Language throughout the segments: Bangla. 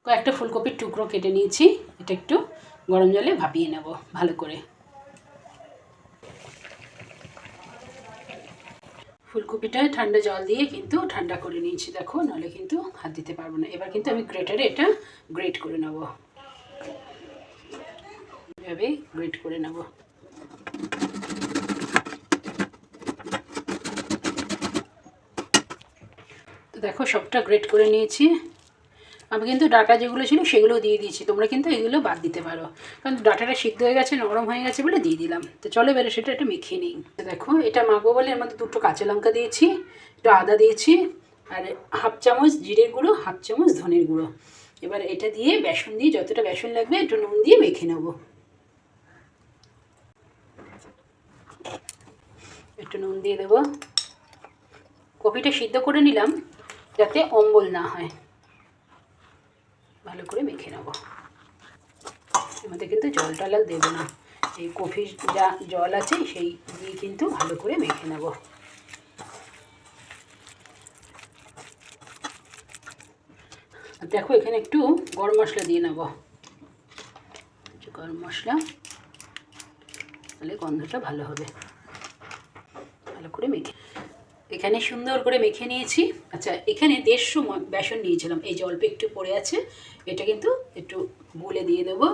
কয়েকটা ফুলকপির টুকরো কেটে নিয়েছি, এটা একটু গরম জলে ভাপিয়ে নেব ভালো করে। ফুলকপিটা ঠান্ডা জল দিয়ে কিন্তু ঠান্ডা করে নিয়েছি, দেখো, নাহলে কিন্তু হাত দিতে পারবো না। এবার কিন্তু আমি গ্রেটারে এটা গ্রেট করে নেব, এভাবে গ্রেট করে নেব। তো দেখো সবটা গ্রেট করে নিয়েছি। আমি কিন্তু ডাটা যেগুলো ছিল সেগুলো দিয়ে দিয়েছি, তোমরা কিন্তু এগুলো বাদ দিতে পারো, কারণ ডাটাটা সিদ্ধ হয়ে গেছে, নরম হয়ে গেছে বলে দিয়ে দিলাম। তো চলো এবারে সেটা একটু মেখে নিই। দেখো এটা মাখবো বলে এর মধ্যে 2টো কাঁচা লঙ্কা দিয়েছি, একটু আদা দিয়েছি, আর 1/2 চামচ জিরের গুঁড়ো, 1/2 চামচ ধনের গুঁড়ো। এবার এটা দিয়ে বেসন দিয়ে, যতটা বেসন লাগবে একটু নুন দিয়ে মেখে নেবো। একটু নুন দিয়ে দেবো। কপিটা সিদ্ধ করে নিলাম যাতে অম্বল না হয়, ভালো করে মেখে নেব। এর মধ্যে কিন্তু জল টল দেবো না, এই কফির যা জল আছে সেই দিয়ে কিন্তু ভালো করে মেখে নেব। দেখো এখানে একটু গরম মশলা দিয়ে নেব, গরম মশলা, তাহলে গন্ধটা ভালো হবে। ভালো করে মেখে এখানে সুন্দর করে মেখে নিয়েছি। আচ্ছা, এখানে 150 বেসন নিয়েছিলাম, এই যে অল্প একটু পড়ে আছে, এটা কিন্তু একটু গুলে দিয়ে দেবো।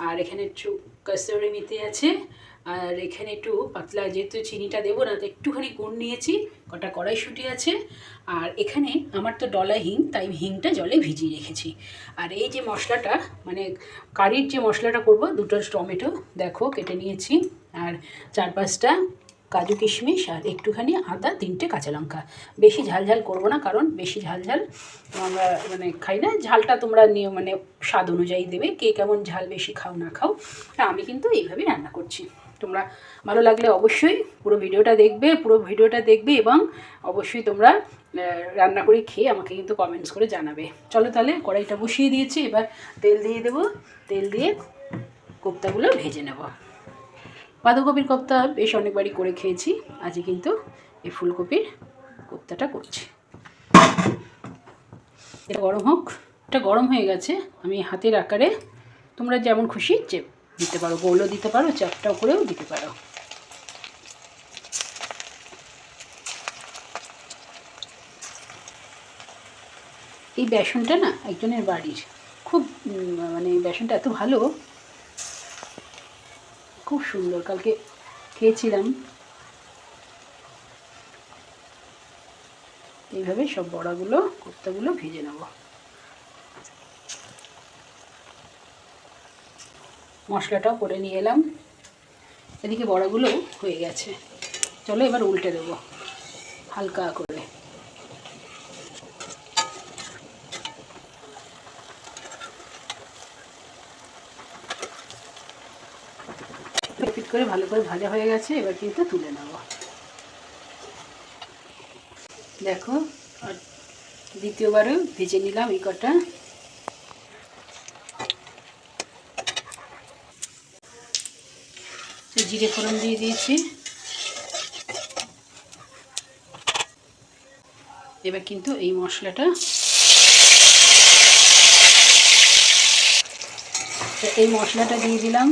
আর এখানে একটু কসুরি মেথি আছে, আর এখানে একটু পাতলা, যেহেতু চিনিটা দেবো না, তো একটুখানি গুড় নিয়েছি, কটা কড়াইশুঁটি আছে, আর এখানে আমার তো ডলা হিং, তাই হিংটা জলে ভিজিয়ে রেখেছি। আর এই যে মশলাটা, মানে কারির যে মশলাটা করব, 2টো টমেটো দেখো কেটে নিয়েছি, আর 4-5টা কাজু কিশমিশ, আর একটুখানি আদা, 3টে কাঁচা লঙ্কা। বেশি ঝাল ঝাল করবো না, কারণ বেশি ঝাল ঝাল আমরা মানে খাই না। ঝালটা তোমরা নিয়ে মানে স্বাদ অনুযায়ী দেবে, কে কেমন ঝাল বেশি খাও না খাও। আমি কিন্তু এইভাবেই রান্না করছি। তোমরা ভালো লাগলে অবশ্যই পুরো ভিডিওটা দেখবে এবং অবশ্যই তোমরা রান্না করে খেয়ে আমাকে কিন্তু কমেন্টস করে জানাবে। চলো তাহলে কড়াইটা বসিয়ে দিয়েছি, এবার তেল দিয়ে দেবো। তেল দিয়ে কোপ্তাগুলো ভেজে নেব। বাঁধাকপির কোপ্তা বেশ অনেকবারই করে খেয়েছি, আজকে কিন্তু এই ফুলকপির কোপ্তাটা করছি। এটা গরম হোক। এটা গরম হয়ে গেছে, আমি হাতের আকারে, তোমরা যেমন খুশি চেপ দিতে পারো, গোলও দিতে পারো, চ্যাপটাও করেও দিতে পারো। এই বেসনটা না একজনের বাড়ির, খুব মানে বেসনটা এত ভালো, খুব সুন্দর, কালকে খেয়েছিলাম। এইভাবে সব বড়াগুলো, কোপ্তাগুলো ভেজে নেব। মশলাটাও করে নিয়ে এলাম, এদিকে বড়াগুলো হয়ে গেছে। চলো এবার উল্টে দেবো হালকা করে। পিট করে ভালো করে ভাজা হয়ে গেছে, এবার কিন্তু তুলে নেব। দেখো, আর দ্বিতীয়বারও ভেজে নিলাম এই কটা। জিরে ফোড়ন দিয়ে দিয়েছি। এবার কিন্তু এই মশলাটা, এই মশলাটা দিয়ে দিলাম।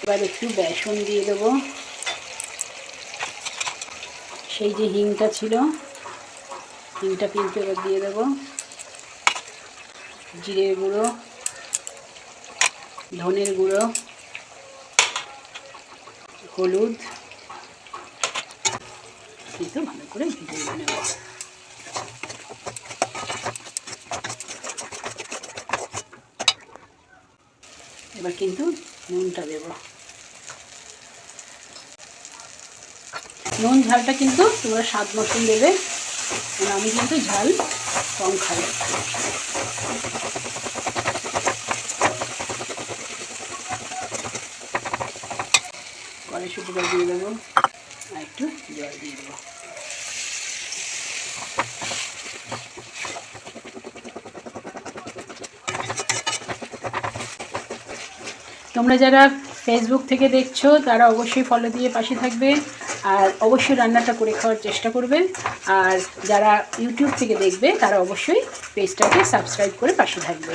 এবার একটু বেসন দিয়ে দেবো, সেই যে হিংটা ছিল, হিংটা কিন্তু এবার দিয়ে দেবো। জিরের গুঁড়ো, ধনের গুঁড়ো, হলুদ কিন্তু ভালো করে ভেজে নেব। এবার কিন্তু নুনটা দেব। নুন ঝালটা কিন্তু তোমরা স্বাদ মতন দেবে, কারণ আমি কিন্তু ঝাল কম খাই। কড়াইশুঁটিটা দিয়ে দেবো, আর একটু জল দিয়ে দেবো। তোমরা যারা ফেসবুক থেকে দেখছো তারা অবশ্যই ফলো দিয়ে পাশে থাকবে, আর অবশ্যই রান্নাটা করে খাওয়ার চেষ্টা করবেন। আর যারা ইউটিউব থেকে দেখবে তারা অবশ্যই পেজটাকে সাবস্ক্রাইব করে পাশে থাকবে।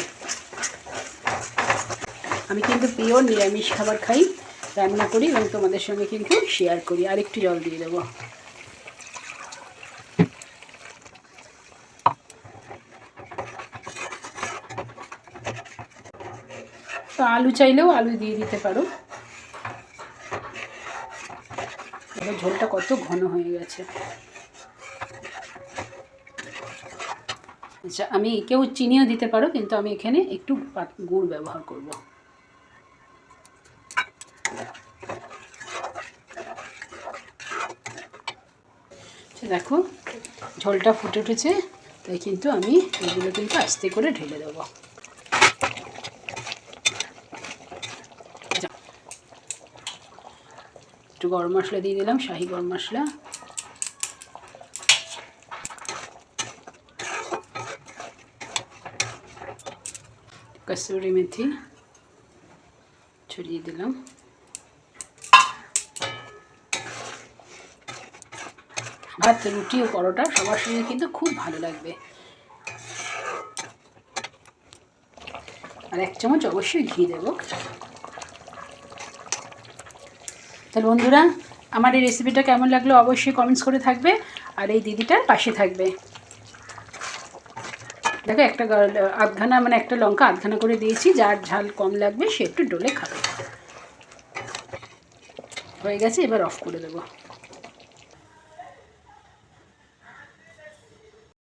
আমি কিন্তু পিওর নিরামিষ খাবার খাই, রান্না করি এবং তোমাদের সঙ্গে কিন্তু শেয়ার করি। আর একটু জল দিয়ে দেবো। তো আলু চাইলেও আলু দিয়ে দিতে পারো। এবার ঝোলটা কত ঘন হয়ে গেছে। আচ্ছা, আমি কেউ চিনিও দিতে পারো, কিন্তু আমি এখানে একটু গুড় ব্যবহার করব। দেখো ঝোলটা ফুটে উঠেছে, তাই কিন্তু আমি এগুলো কিন্তু আস্তে করে ঢেলে দেবো। একটু গরম মশলা দিয়ে দিলাম, শাহি গরম মশলা। কসুরি মেথি ছড়িয়ে দিলাম। ভাত, রুটি ও পরোটা সবার সঙ্গে কিন্তু খুব ভালো লাগবে। আর 1 চামচ অবশ্যই ঘি দেব। তাহলে বন্ধুরা, আমার এই রেসিপিটা কেমন লাগলো অবশ্যই কমেন্টস করে থাকবে, আর এই দিদিটার পাশে থাকবে। দেখো একটা আধখানা, মানে একটা লঙ্কা আধখানা করে দিয়েছি, যার ঝাল কম লাগবে সে একটু ডলে খাবে। হয়ে গেছে, এবার অফ করে দেবো।